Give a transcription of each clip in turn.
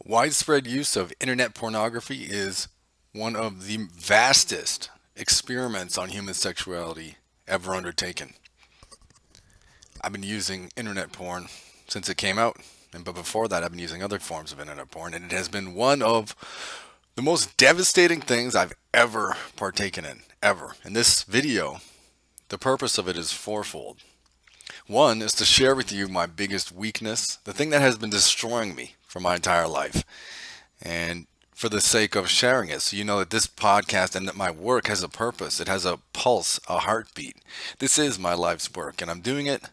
Widespread use of internet pornography is one of the vastest experiments on human sexuality ever undertaken. I've been using internet porn since it came out, but before that, I've been using other forms of internet porn, and it has been one of the most devastating things I've ever partaken in, ever. In this video, the purpose of it is fourfold. One is to share with you my biggest weakness, the thing that has been destroying me for my entire life. And for the sake of sharing it, so you know that this podcast and that my work has a purpose. It has a pulse, a heartbeat. This is my life's work, and I'm doing it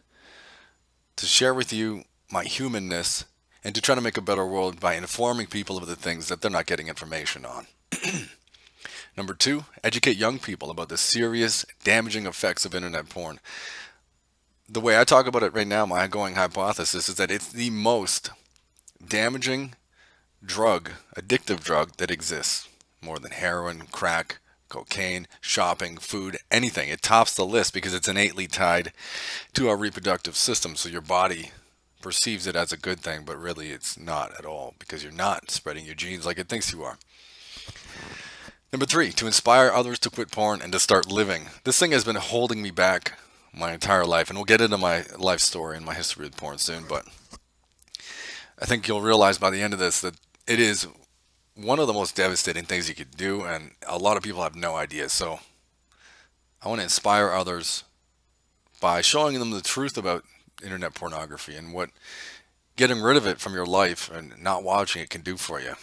to share with you my humanness and to try to make a better world by informing people of the things that they're not getting information on. Number two, educate young people about the serious, damaging effects of internet porn. The way I talk about it right now, my ongoing hypothesis is that it's the most damaging drug, addictive drug that exists. More than heroin, crack, cocaine, shopping, food, anything. It tops the list because it's innately tied to our reproductive system. So your body perceives it as a good thing, but really it's not at all because you're not spreading your genes like it thinks you are. Number three, to inspire others to quit porn and to start living. This thing has been holding me back my entire life, and we'll get into my life story and my history with porn soon, but I think you'll realize by the end of this that it is one of the most devastating things you could do, and a lot of people have no idea. So I want to inspire others by showing them the truth about internet pornography and what getting rid of it from your life and not watching it can do for you.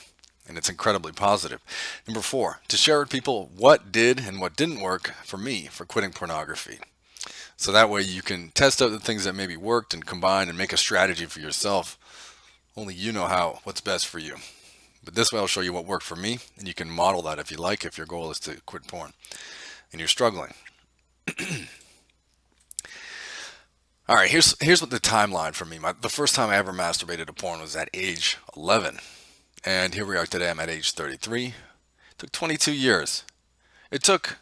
And it's incredibly positive. Number four, to share with people what did and what didn't work for me for quitting pornography. So that way you can test out the things that maybe worked and combine and make a strategy for yourself. Only you know what's best for you. But this way I'll show you what worked for me, and you can model that if you like, if your goal is to quit porn and you're struggling. All right, here's what the timeline for me. The first time I ever masturbated to porn was at age 11. And here we are today, I'm at age 33. It took 22 years. It took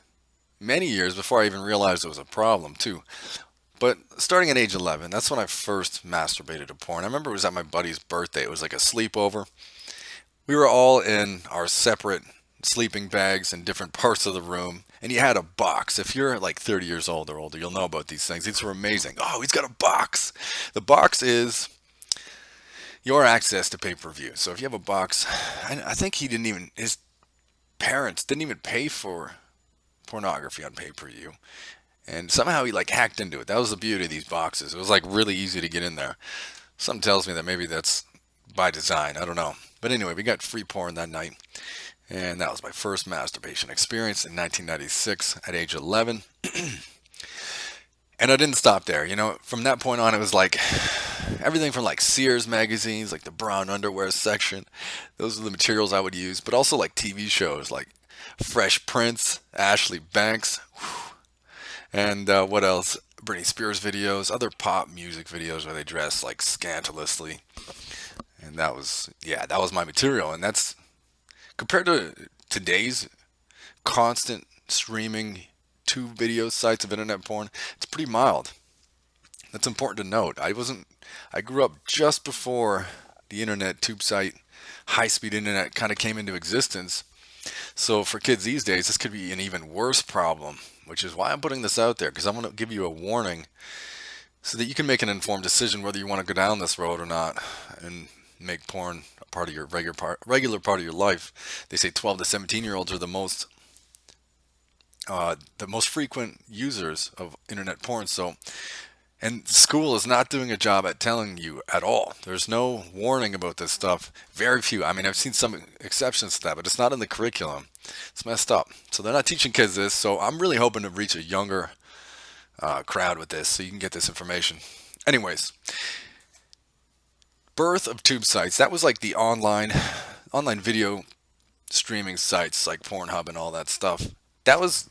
many years before I even realized it was a problem too. But starting at age 11, that's when I first masturbated to porn. I remember it was at my buddy's birthday. It was like a sleepover. We were all in our separate sleeping bags in different parts of the room, and he had a box. If you're like 30 years old or older, you'll know about these things. These were amazing. Oh, he's got a box. The box is your access to pay-per-view. So if you have a box, I think his parents didn't even pay for pornography on pay-per-view. And somehow he like hacked into it. That was the beauty of these boxes. It was like really easy to get in there. Something tells me that maybe that's by design. I don't know. But anyway, we got free porn that night. And that was my first masturbation experience in 1996 at age 11. And I didn't stop there. You know, from that point on, it was like everything from like Sears magazines, like the brown underwear section. Those are the materials I would use. But also like TV shows like Fresh Prince, Ashley Banks, and what else? Britney Spears videos, other pop music videos where they dress like scandalously. And that was my material. And that's compared to today's constant streaming tube video sites of internet porn, it's pretty mild. That's important to note. I grew up just before the internet tube site, high-speed internet kind of came into existence. So for kids these days, this could be an even worse problem, which is why I'm putting this out there, because I'm going to give you a warning so that you can make an informed decision whether you want to go down this road or not and make porn a part of your regular part of your life. They say 12 to 17-year-olds are the most frequent users of internet porn. So, and school is not doing a job at telling you at all. There's no warning about this stuff. Very few. I mean, I've seen some exceptions to that, but it's not in the curriculum. It's messed up. So they're not teaching kids this. So I'm really hoping to reach a younger crowd with this so you can get this information. Anyways, birth of tube sites. That was like the online video streaming sites like Pornhub and all that stuff. That was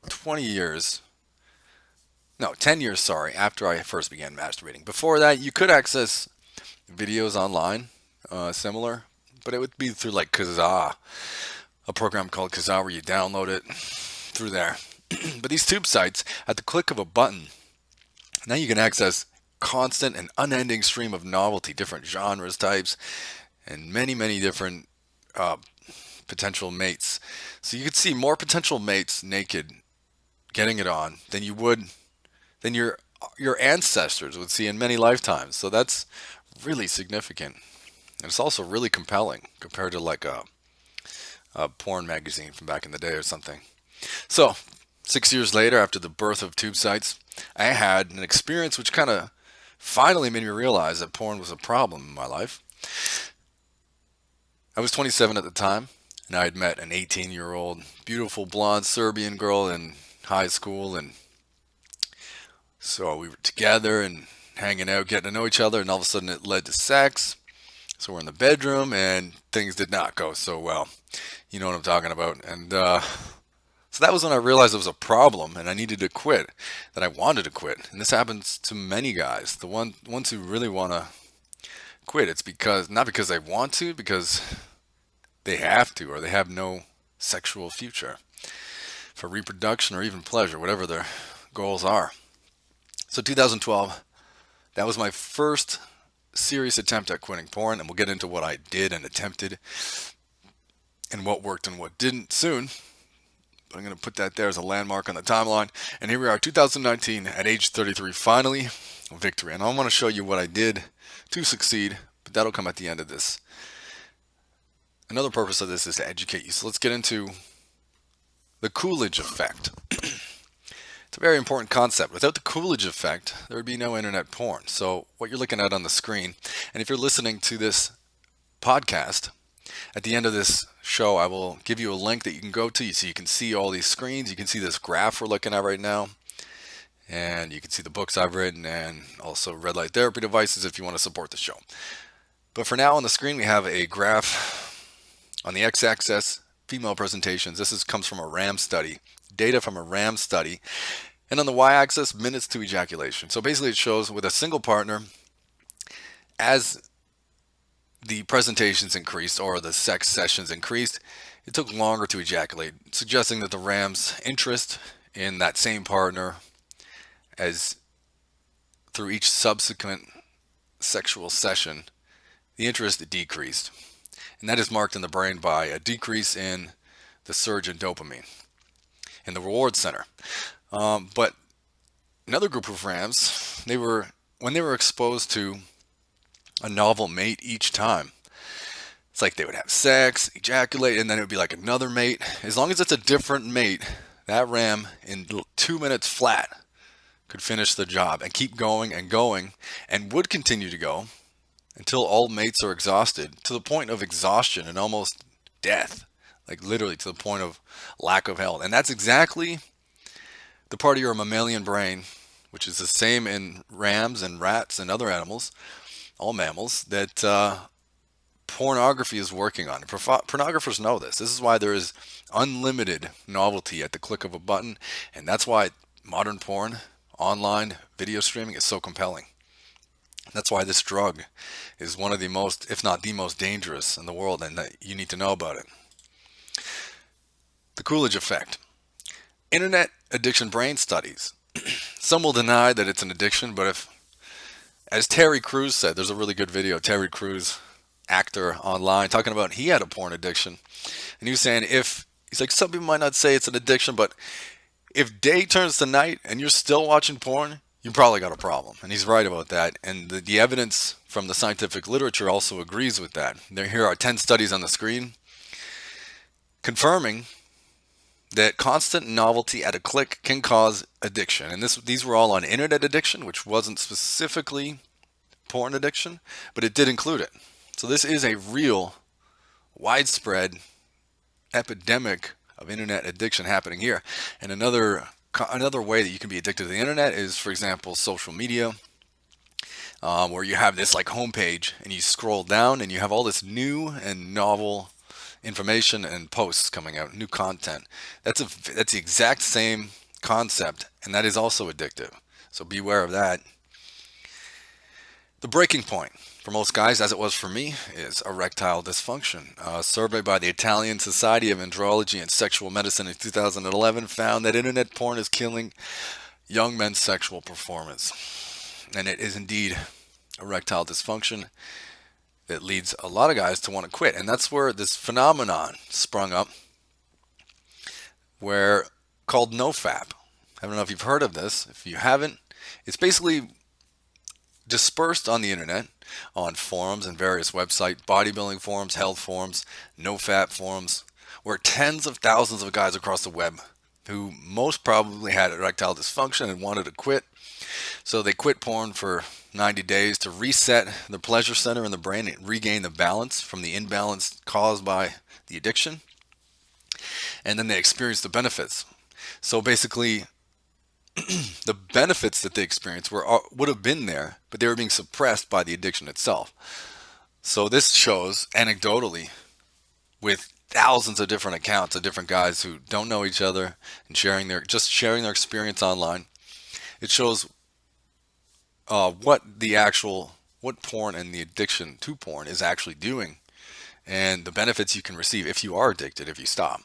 10 years, sorry, after I first began masturbating. Before that, you could access videos online, similar, but it would be through like Kazaa, a program called Kazaa where you download it through there. But these tube sites, at the click of a button, now you can access constant and unending stream of novelty, different genres, types, and many, many different uh, potential mates. So you could see more potential mates naked getting it on than you would than your ancestors would see in many lifetimes. So that's really significant. And it's also really compelling compared to like a porn magazine from back in the day or something. So 6 years later, after the birth of tube sites, I had an experience which kind of finally made me realize that porn was a problem in my life. I was 27 at the time, and I had met an 18-year-old beautiful blonde Serbian girl in high school, and so we were together and hanging out, getting to know each other, and all of a sudden it led to sex. So we're in the bedroom, and things did not go so well. You know what I'm talking about. And so that was when I realized it was a problem, and I needed to quit, that I wanted to quit. And this happens to many guys. The ones who really want to quit, it's because, not because they want to, because they have to, or they have no sexual future for reproduction or even pleasure, whatever their goals are. So 2012, that was my first serious attempt at quitting porn, and we'll get into what I did and attempted and what worked and what didn't soon. But I'm going to put that there as a landmark on the timeline. And here we are, 2019, at age 33, finally, victory. And I want to show you what I did to succeed, but that'll come at the end of this. Another purpose of this is to educate you. So let's get into the Coolidge effect. It's a very important concept. Without the Coolidge effect, there would be no internet porn. So what you're looking at on the screen, and if you're listening to this podcast, at the end of this show, I will give you a link that you can go to so you can see all these screens. You can see this graph we're looking at right now, and you can see the books I've written and also red light therapy devices if you want to support the show. But for now on the screen, we have a graph on the x-axis, female presentations. This comes from a RAM study, data from a RAM study. And on the y-axis, minutes to ejaculation. So basically it shows with a single partner, as the presentations increased or the sex sessions increased, it took longer to ejaculate, suggesting that the RAM's interest in that same partner as through each subsequent sexual session, the interest decreased. And that is marked in the brain by a decrease in the surge in dopamine in the reward center. But another group of rams, when they were exposed to a novel mate each time, it's like they would have sex, ejaculate, and then it would be like another mate. As long as it's a different mate, that ram in 2 minutes flat could finish the job and keep going and would continue to go until all mates are exhausted, to the point of exhaustion and almost death, like literally to the point of lack of health. And that's exactly the part of your mammalian brain, which is the same in rams and rats and other animals, all mammals, that pornography is working on. Pornographers know this. This is why there is unlimited novelty at the click of a button, and that's why modern porn, online video streaming is so compelling. That's why this drug is one of the most, if not the most dangerous in the world, and that you need to know about it. The Coolidge effect. Internet addiction brain studies. Some will deny that it's an addiction, but as Terry Crews said, there's a really good video, Terry Crews, actor online, talking about he had a porn addiction. And he was saying he's like, some people might not say it's an addiction, but if day turns to night and you're still watching porn, you probably got a problem. And he's right about that. And the evidence from the scientific literature also agrees with that. Here are 10 studies on the screen confirming that constant novelty at a click can cause addiction. And these were all on internet addiction, which wasn't specifically porn addiction, but it did include it. So this is a real widespread epidemic of internet addiction happening here. And another way that you can be addicted to the internet is, for example, social media, where you have this like homepage and you scroll down and you have all this new and novel information and posts coming out, new content. That's the exact same concept, and that is also addictive. So beware of that. The breaking point for most guys, as it was for me, is erectile dysfunction. A survey by the Italian Society of Andrology and Sexual Medicine in 2011 found that internet porn is killing young men's sexual performance. And it is indeed erectile dysfunction that leads a lot of guys to want to quit. And that's where this phenomenon sprung up, where called NoFap. I don't know if you've heard of this. If you haven't, it's basically dispersed on the internet, on forums and various websites, bodybuilding forums, health forums, NoFap forums, where tens of thousands of guys across the web who most probably had erectile dysfunction and wanted to quit. So they quit porn for 90 days to reset the pleasure center in the brain and regain the balance from the imbalance caused by the addiction. And then they experienced the benefits. So basically, the benefits that they experienced would have been there, but they were being suppressed by the addiction itself. So this shows anecdotally, with thousands of different accounts of different guys who don't know each other and sharing their experience online. It shows what porn and the addiction to porn is actually doing, and the benefits you can receive if you are addicted, if you stop.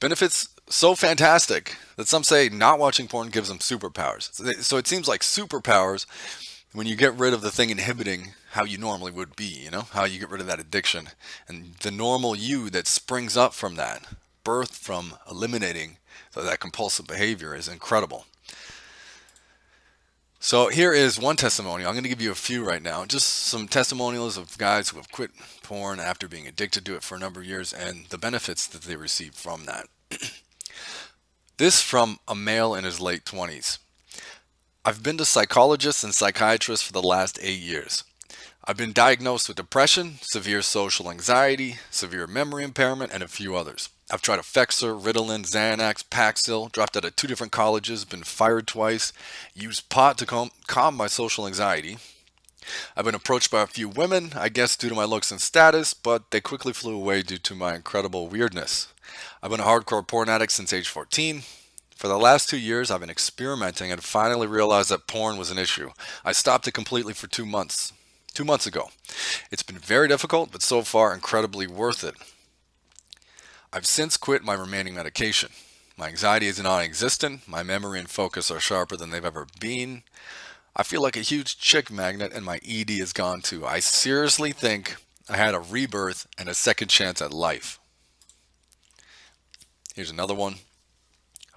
Benefits so fantastic that some say not watching porn gives them superpowers. So it seems like superpowers when you get rid of the thing inhibiting how you normally would be, how you get rid of that addiction and the normal you that springs up from that, birthed from eliminating that compulsive behavior, is incredible. So here is one testimonial. I'm going to give you a few right now. Just some testimonials of guys who have quit porn after being addicted to it for a number of years and the benefits that they received from that. This from a male in his late 20s. I've been to psychologists and psychiatrists for the last 8 years. I've been diagnosed with depression, severe social anxiety, severe memory impairment, and a few others. I've tried Effexor, Ritalin, Xanax, Paxil, dropped out of 2 different colleges, been fired twice, used pot to calm my social anxiety. I've been approached by a few women, I guess due to my looks and status, but they quickly flew away due to my incredible weirdness. I've been a hardcore porn addict since age 14. For the last 2 years, I've been experimenting and finally realized that porn was an issue. I stopped it completely for 2 months. 2 months ago. It's been very difficult, but so far incredibly worth it. I've since quit my remaining medication. My anxiety is non-existent. My memory and focus are sharper than they've ever been. I feel like a huge chick magnet and my ED is gone too. I seriously think I had a rebirth and a second chance at life. Here's another one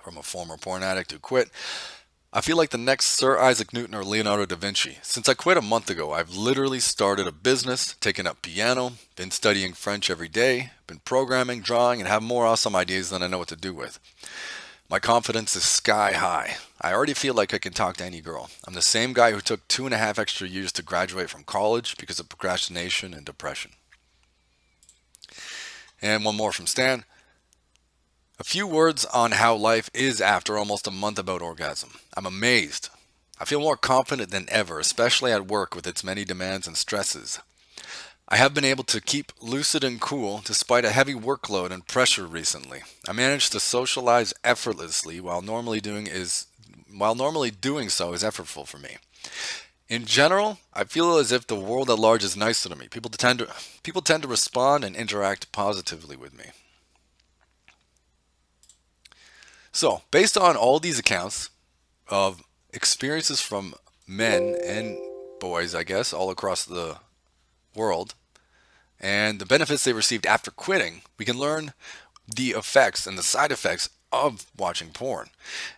from a former porn addict who quit. I feel like the next Sir Isaac Newton or Leonardo da Vinci. Since I quit a month ago, I've literally started a business, taken up piano, been studying French every day, been programming, drawing, and have more awesome ideas than I know what to do with. My confidence is sky high. I already feel like I can talk to any girl. I'm the same guy who took 2.5 extra years to graduate from college because of procrastination and depression. And one more from Stan. A few words on how life is after almost a month about orgasm. I'm amazed. I feel more confident than ever, especially at work with its many demands and stresses. I have been able to keep lucid and cool despite a heavy workload and pressure recently. I managed to socialize effortlessly while normally doing so is effortful for me. In general, I feel as if the world at large is nicer to me. People tend to respond and interact positively with me. So, based on all these accounts of experiences from men and boys, I guess, all across the world, and the benefits they received after quitting, we can learn the effects and the side effects of watching porn.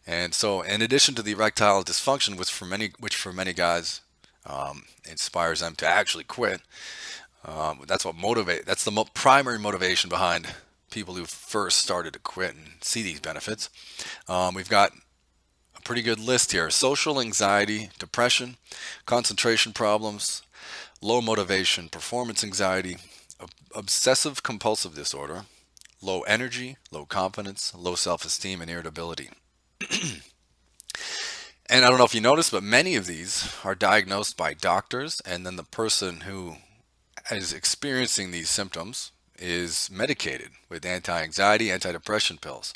And so, in addition to the erectile dysfunction, which for many guys inspires them to actually quit, that's the primary motivation behind people who first started to quit and see these benefits. We've got a pretty good list here. Social anxiety, depression, concentration problems, low motivation, performance anxiety, obsessive compulsive disorder, low energy, low confidence, low self-esteem, and irritability. And I don't know if you noticed, but many of these are diagnosed by doctors, and then the person who is experiencing these symptoms is medicated with anti-anxiety, antidepressant pills.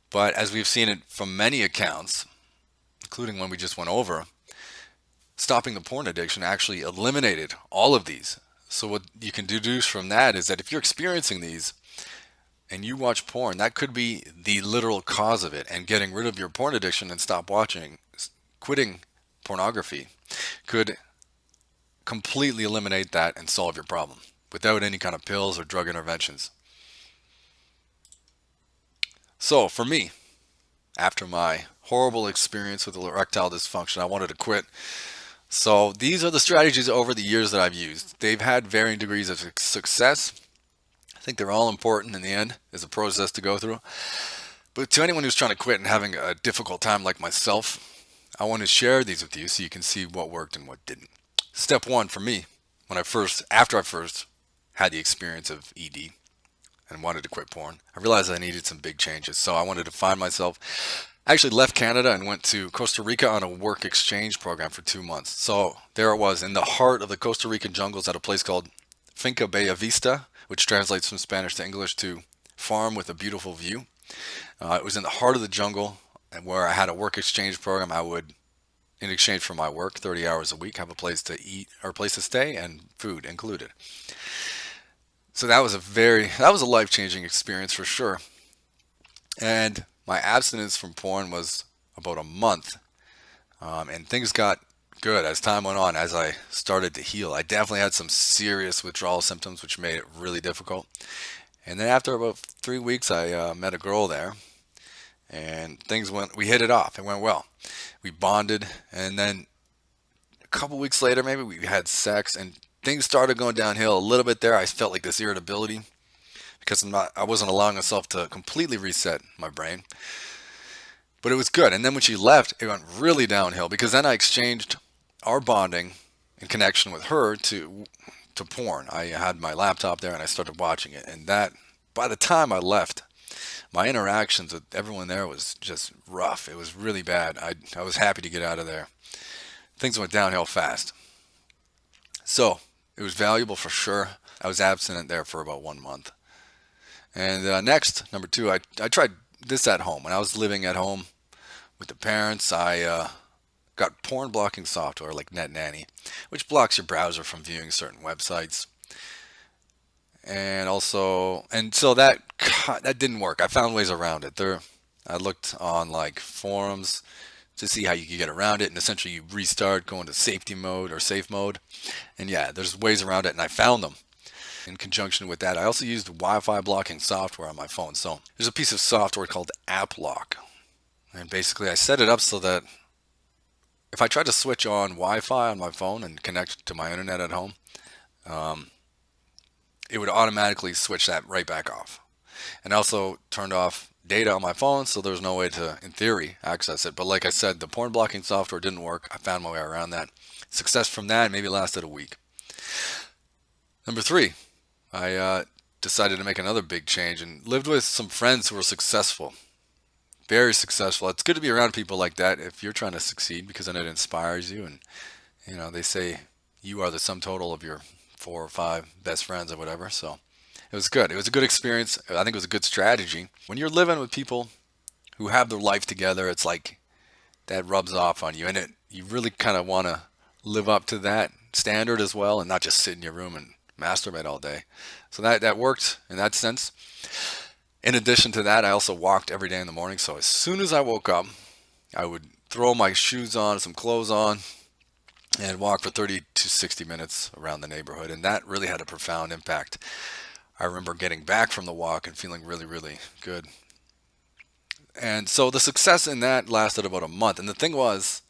But as we've seen it from many accounts, including one we just went over, stopping the porn addiction actually eliminated all of these. So what you can deduce from that is that if you're experiencing these and you watch porn, that could be the literal cause of it. And getting rid of your porn addiction and quitting pornography could completely eliminate that and solve your problem without any kind of pills or drug interventions. So for me, after my horrible experience with erectile dysfunction, I wanted to quit. So these are the strategies over the years that I've used. They've had varying degrees of success. I think they're all important in the end. It's a process to go through. But to anyone who's trying to quit and having a difficult time like myself, I want to share these with you so you can see what worked and what didn't. Step one for me, after I first had the experience of ED and wanted to quit porn, I realized I needed some big changes. So I wanted to find myself. I actually left Canada and went to Costa Rica on a work exchange program for 2 months. So there it was in the heart of the Costa Rican jungles at a place called Finca Bella Vista, which translates from Spanish to English to farm with a beautiful view. It was in the heart of the jungle, and where I had a work exchange program. I would, in exchange for my work, 30 hours a week, have a place to eat or a place to stay and food included. So that was a life-changing experience for sure. And my abstinence from porn was about a month, and things got good as time went on, as I started to heal. I definitely had some serious withdrawal symptoms, which made it really difficult. And then after about 3 weeks, I met a girl there, and we hit it off. It went well. We bonded, and then a couple weeks later, maybe we had sex, and things started going downhill a little bit there. I felt like this irritability because I wasn't allowing myself to completely reset my brain. But it was good. And then when she left, it went really downhill because then I exchanged our bonding in connection with her to porn. I had my laptop there and I started watching it. And that, by the time I left, my interactions with everyone there was just rough. It was really bad. I was happy to get out of there. Things went downhill fast. So it was valuable for sure. I was abstinent there for about 1 month. And next, number two, I tried this at home. When I was living at home with the parents, I got porn blocking software like NetNanny, which blocks your browser from viewing certain websites. And so that didn't work. I found ways around it. I looked on like forums to see how you could get around it, and essentially you restart, go into safety mode or safe mode, and yeah, there's ways around it, and I found them. In conjunction with that, I also used Wi-Fi blocking software on my phone. So there's a piece of software called AppLock, and basically I set it up so that if I tried to switch on Wi-Fi on my phone and connect to my internet at home, it would automatically switch that right back off. And I also turned off data on my phone, so there was no way to, in theory, access it. But like I said, the porn blocking software didn't work. I found my way around that. Success from that maybe lasted a week. Number three, I decided to make another big change and lived with some friends who were successful, very successful. It's good to be around people like that if you're trying to succeed, because then it inspires you. And they say you are the sum total of your 4 or 5 best friends or whatever. So it was good. It was a good experience. I think it was a good strategy. When you're living with people who have their life together, it's like that rubs off on you, and you really kind of want to live up to that standard as well, and not just sit in your room and masturbate all day. So that worked in that sense. In addition to that, I also walked every day in the morning. So as soon as I woke up, I would throw my shoes on, some clothes on, and walk for 30 to 60 minutes around the neighborhood. And that really had a profound impact. I remember getting back from the walk and feeling really, really good. And so the success in that lasted about a month. And the thing was,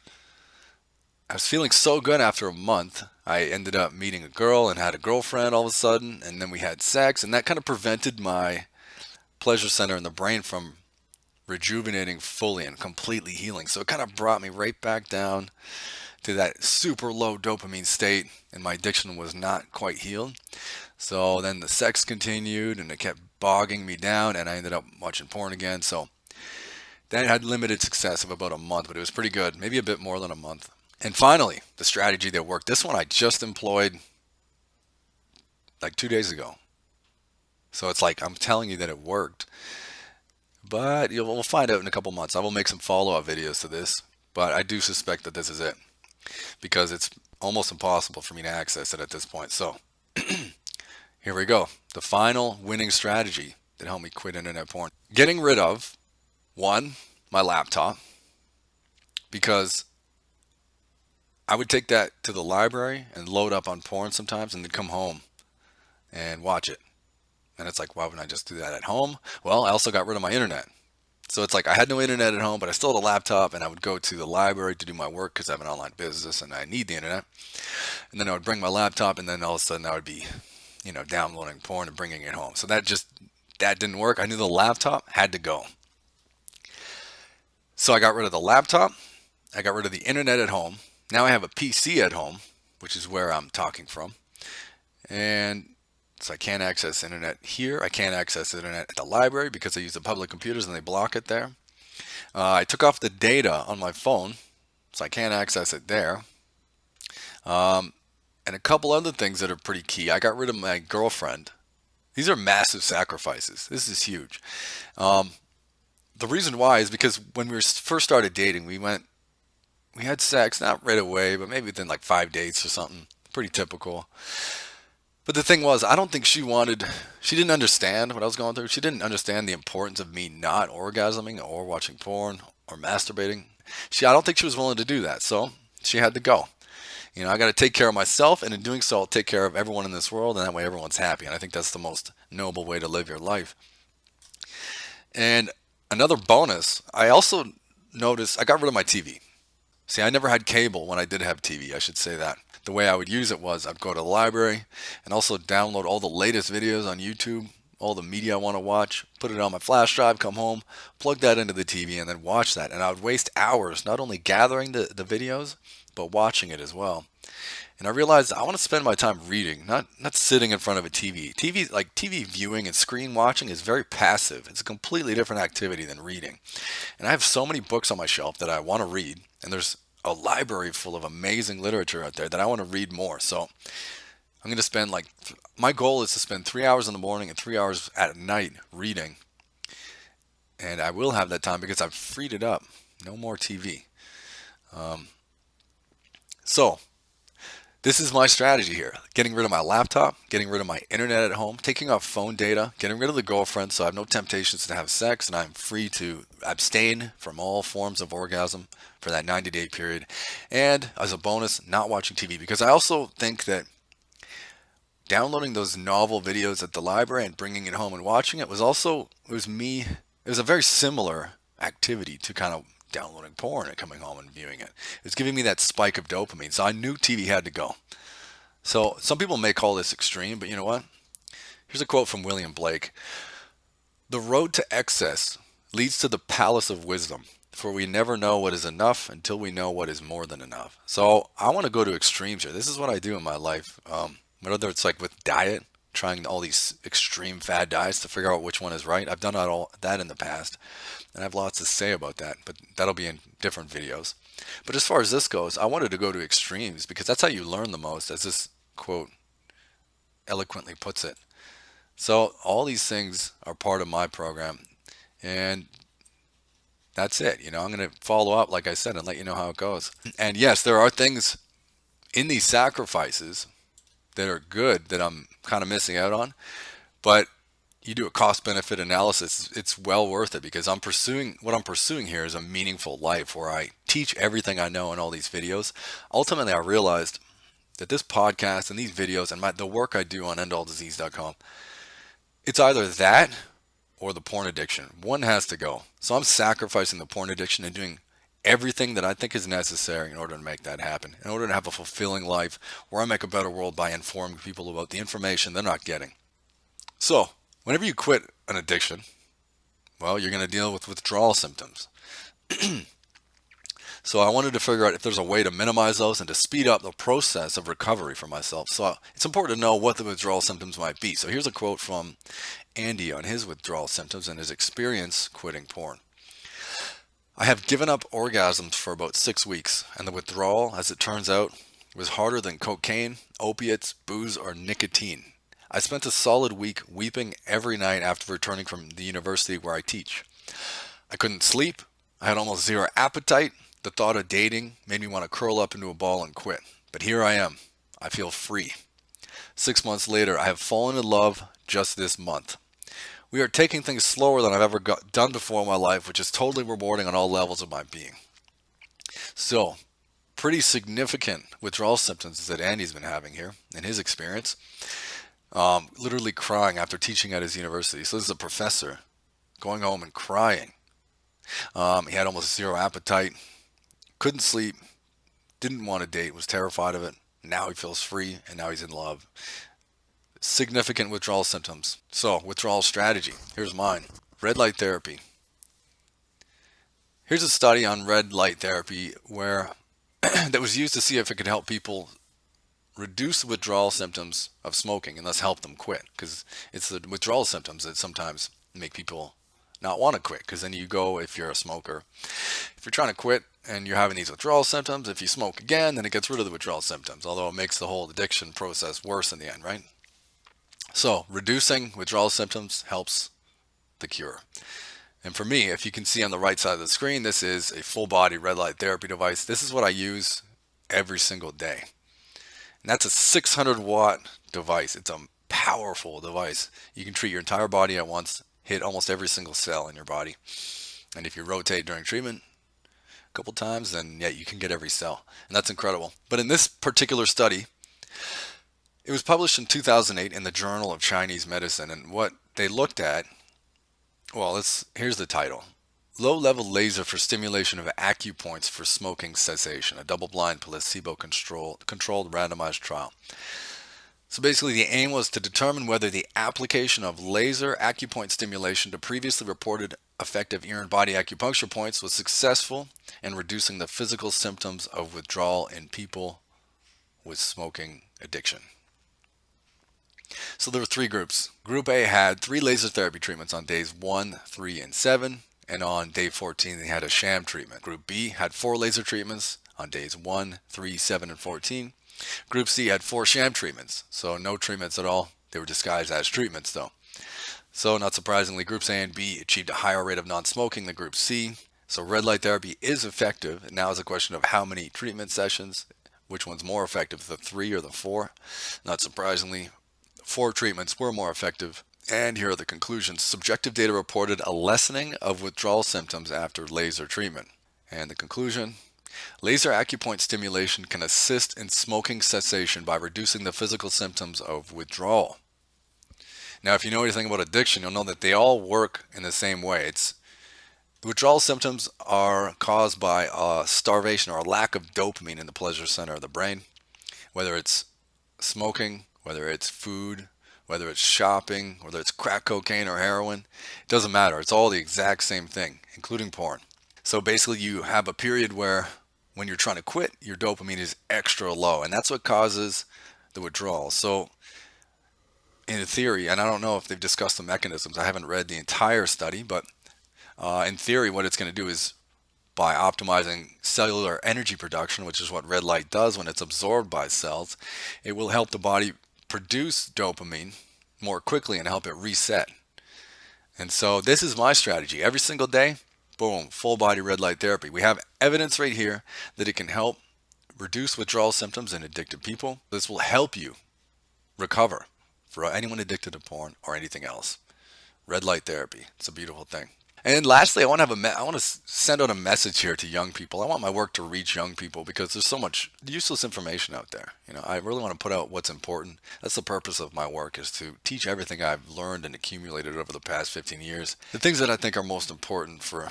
I was feeling so good after a month. I ended up meeting a girl and had a girlfriend all of a sudden, and then we had sex, and that kind of prevented my pleasure center in the brain from rejuvenating fully and completely healing. So it kind of brought me right back down to that super low dopamine state, and my addiction was not quite healed. So then the sex continued, and it kept bogging me down, and I ended up watching porn again. So that had limited success of about a month, but it was pretty good, maybe a bit more than a month. And finally, the strategy that worked. This one I just employed like 2 days ago. So it's like I'm telling you that it worked. But we'll find out in a couple months. I will make some follow-up videos to this. But I do suspect that this is it, because it's almost impossible for me to access it at this point. So here we go. The final winning strategy that helped me quit internet porn. Getting rid of, one, my laptop, because I would take that to the library and load up on porn sometimes and then come home and watch it. And it's like, why wouldn't I just do that at home? Well, I also got rid of my internet. So it's like I had no internet at home, but I still had a laptop, and I would go to the library to do my work because I have an online business and I need the internet. And then I would bring my laptop, and then all of a sudden I would be, downloading porn and bringing it home. So that didn't work. I knew the laptop had to go. So I got rid of the laptop. I got rid of the internet at home. Now I have a PC at home, which is where I'm talking from. And so I can't access internet here. I can't access internet at the library because I use the public computers and they block it there. I took off the data on my phone, so I can't access it there. And a couple other things that are pretty key. I got rid of my girlfriend. These are massive sacrifices. This is huge. The reason why is because when we first started dating, we had sex, not right away, but maybe within like 5 dates or something. Pretty typical. But the thing was, I don't think she didn't understand what I was going through. She didn't understand the importance of me not orgasming or watching porn or masturbating. I don't think she was willing to do that. So she had to go. I got to take care of myself, and in doing so, I'll take care of everyone in this world, and that way everyone's happy. And I think that's the most noble way to live your life. And another bonus, I also noticed I got rid of my TV. See, I never had cable when I did have TV, I should say that. The way I would use it was I'd go to the library and also download all the latest videos on YouTube, all the media I want to watch, put it on my flash drive, come home, plug that into the TV, and then watch that. And I would waste hours not only gathering the videos, but watching it as well. And I realized I want to spend my time reading, not sitting in front of a TV. TV viewing and screen watching is very passive. It's a completely different activity than reading. And I have so many books on my shelf that I want to read, and there's a library full of amazing literature out there that I want to read more. So I'm going to spend my goal is to spend 3 hours in the morning and 3 hours at night reading. And I will have that time because I've freed it up. No more TV. So this is my strategy here. Getting rid of my laptop, getting rid of my internet at home, taking off phone data, getting rid of the girlfriend so I have no temptations to have sex, and I'm free to abstain from all forms of orgasm for that 90-day period. And as a bonus, not watching TV, because I also think that downloading those novel videos at the library and bringing it home and watching it was a very similar activity to kind of downloading porn and coming home and viewing it. It's giving me that spike of dopamine. So I knew TV had to go. So some people may call this extreme, but you know what? Here's a quote from William Blake. "The road to excess leads to the palace of wisdom, for we never know what is enough until we know what is more than enough." So I want to go to extremes here. This is what I do in my life. Whether it's like with diet, trying all these extreme fad diets to figure out which one is right. I've done all that in the past, and I have lots to say about that, but that'll be in different videos. But as far as this goes, I wanted to go to extremes because that's how you learn the most, as this quote eloquently puts it. So all these things are part of my program, and that's it. I'm going to follow up, like I said, and let you know how it goes. And yes, there are things in these sacrifices that are good that I'm kind of missing out on, but you do a cost-benefit analysis, it's well worth it, because what I'm pursuing here is a meaningful life where I teach everything I know in all these videos. Ultimately, I realized that this podcast and these videos and the work I do on EndAllDisease.com, it's either that or the porn addiction. One has to go. So I'm sacrificing the porn addiction and doing everything that I think is necessary in order to make that happen, in order to have a fulfilling life where I make a better world by informing people about the information they're not getting. So whenever you quit an addiction, well, you're going to deal with withdrawal symptoms. So I wanted to figure out if there's a way to minimize those and to speed up the process of recovery for myself. So it's important to know what the withdrawal symptoms might be. So here's a quote from Andy on his withdrawal symptoms and his experience quitting porn. "I have given up orgasms for about 6 weeks, and the withdrawal, as it turns out, was harder than cocaine, opiates, booze, or nicotine. I spent a solid week weeping every night after returning from the university where I teach. I couldn't sleep. I had almost zero appetite. The thought of dating made me want to curl up into a ball and quit. But here I am. I feel free. 6 months later, I have fallen in love just this month. We are taking things slower than I've ever done before in my life, which is totally rewarding on all levels of my being." So, pretty significant withdrawal symptoms that Andy's been having here in his experience. Literally crying after teaching at his university. So this is a professor going home and crying. He had almost zero appetite, couldn't sleep, didn't want to date, was terrified of it. Now he feels free, and now he's in love. Significant withdrawal symptoms. So, withdrawal strategy. Here's mine. Red light therapy. Here's a study on red light therapy where that was used to see if it could help people reduce the withdrawal symptoms of smoking and thus help them quit. Because it's the withdrawal symptoms that sometimes make people not want to quit. Because then you go, if you're a smoker, if you're trying to quit and you're having these withdrawal symptoms, if you smoke again, then it gets rid of the withdrawal symptoms, although it makes the whole addiction process worse in the end, right? So reducing withdrawal symptoms helps the cure. And for me, if you can see on the right side of the screen, this is a full body red light therapy device. This is what I use every single day. And that's a 600 watt device. It's a powerful device. You can treat your entire body at once, hit almost every single cell in your body. And if you rotate during treatment a couple times, then yeah, you can get every cell. And that's incredible. But in this particular study, it was published in 2008 in the Journal of Chinese Medicine. And what they looked at, well, here's the title. Low-level laser for stimulation of acupoints for smoking cessation, a double-blind placebo-controlled randomized trial. So basically the aim was to determine whether the application of laser acupoint stimulation to previously reported effective ear and body acupuncture points was successful in reducing the physical symptoms of withdrawal in people with smoking addiction. So there were 3 groups. Group A had 3 laser therapy treatments on days 1, 3, and 7. And on day 14, they had a sham treatment. Group B had 4 laser treatments on days 1, 3, 7, and 14. Group C had 4 sham treatments, so no treatments at all. They were disguised as treatments, though. So not surprisingly, groups A and B achieved a higher rate of non-smoking than group C. So red light therapy is effective. And now is a question of how many treatment sessions, which one's more effective, the 3 or the 4. Not surprisingly, 4 treatments were more effective. And here are the conclusions. Subjective data reported a lessening of withdrawal symptoms after laser treatment. And the conclusion, laser acupoint stimulation can assist in smoking cessation by reducing the physical symptoms of withdrawal. Now, if you know anything about addiction, you'll know that they all work in the same way. The withdrawal symptoms are caused by starvation or a lack of dopamine in the pleasure center of the brain, whether it's smoking, whether it's food, whether it's shopping, whether it's crack cocaine or heroin. It doesn't matter. It's all the exact same thing, including porn. So basically you have a period where when you're trying to quit, your dopamine is extra low, and that's what causes the withdrawal. So in theory, and I don't know if they've discussed the mechanisms, I haven't read the entire study, but in theory what it's going to do is by optimizing cellular energy production, which is what red light does when it's absorbed by cells, it will help the body produce dopamine more quickly and help it reset. And so this is my strategy. Every single day, boom, full body red light therapy. We have evidence right here that it can help reduce withdrawal symptoms in addicted people. This will help you recover for anyone addicted to porn or anything else. Red light therapy. It's a beautiful thing. And lastly, I want to send out a message here to young people. I want my work to reach young people because there's so much useless information out there. I really want to put out what's important. That's the purpose of my work, is to teach everything I've learned and accumulated over the past 15 years. The things that I think are most important for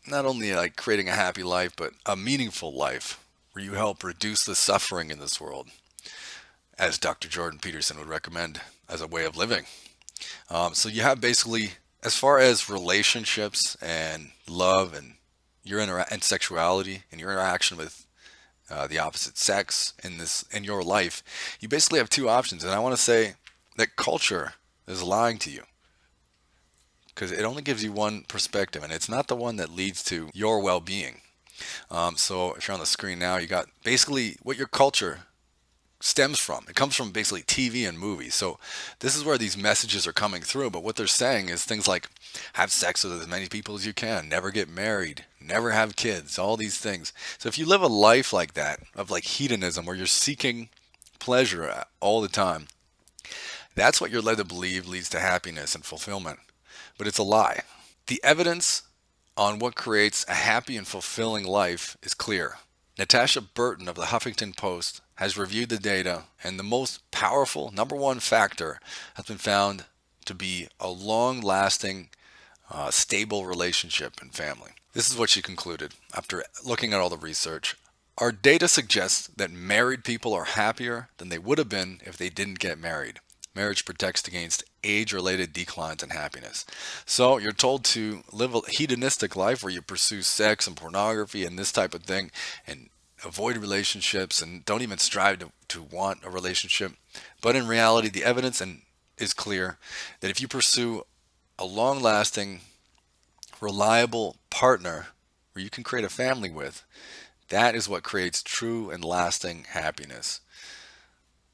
not only like creating a happy life, but a meaningful life where you help reduce the suffering in this world, as Dr. Jordan Peterson would recommend as a way of living. So you have basically, as far as relationships and love and and sexuality and your interaction with the opposite sex in your life, you basically have 2 options. And I want to say that culture is lying to you, because it only gives you one perspective, and it's not the one that leads to your well-being. So if you're on the screen now, you got basically what your culture stems from. It comes from basically TV and movies. So this is where these messages are coming through. But what they're saying is things like have sex with as many people as you can, never get married, never have kids, all these things. So if you live a life like that, of like hedonism, where you're seeking pleasure all the time, that's what you're led to believe leads to happiness and fulfillment. But it's a lie. The evidence on what creates a happy and fulfilling life is clear. Natasha Burton of the Huffington Post has reviewed the data, and the most powerful number one factor has been found to be a long-lasting, stable relationship and family. This is what she concluded after looking at all the research. Our data suggests that married people are happier than they would have been if they didn't get married. Marriage protects against age-related declines in happiness. So you're told to live a hedonistic life where you pursue sex and pornography and this type of thing and avoid relationships and don't even strive to want a relationship. But in reality, the evidence is clear that if you pursue a long-lasting, reliable partner where you can create a family with, that is what creates true and lasting happiness.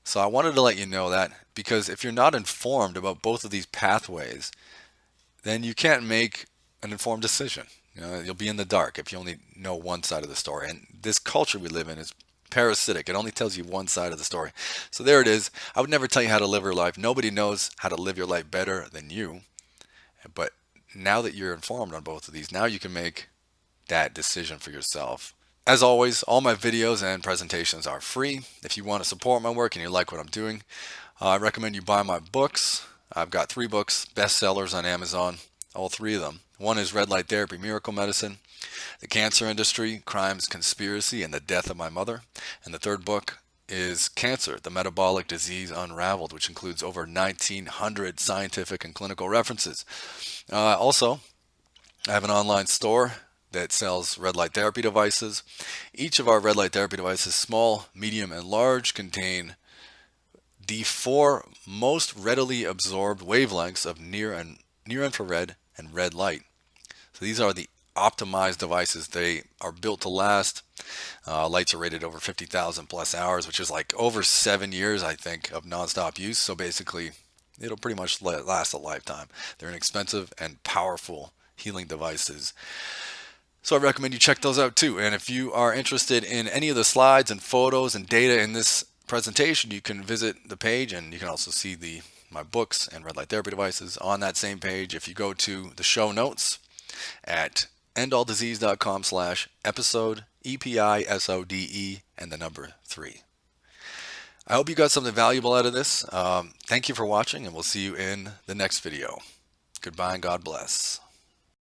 So I wanted to let you know that, because if you're not informed about both of these pathways, then you can't make an informed decision. You'll be in the dark if you only know one side of the story. And this culture we live in is parasitic. It only tells you one side of the story. So there it is. I would never tell you how to live your life. Nobody knows how to live your life better than you. But now that you're informed on both of these, now you can make that decision for yourself. As always, all my videos and presentations are free. If you want to support my work and you like what I'm doing, I recommend you buy my books. I've got 3 books, bestsellers on Amazon, all 3 of them. One is Red Light Therapy, Miracle Medicine, The Cancer Industry, Crimes, Conspiracy, and the Death of My Mother. And the 3rd book is Cancer, the Metabolic Disease Unraveled, which includes over 1,900 scientific and clinical references. Also, I have an online store that sells red light therapy devices. Each of our red light therapy devices, small, medium, and large, contain the 4 most readily absorbed wavelengths of near infrared and red light. So these are the optimized devices. They are built to last. Lights are rated over 50,000 plus hours, which is like over 7 years, I think, of nonstop use. So basically, it'll pretty much last a lifetime. They're inexpensive and powerful healing devices. So I recommend you check those out too. And if you are interested in any of the slides and photos and data in this presentation, you can visit the page, and you can also see my books and red light therapy devices on that same page. If you go to the show notes at EndAllDisease.com/episode, EPISODE, and the number 3. I hope you got something valuable out of this. Thank you for watching, and we'll see you in the next video. Goodbye and God bless.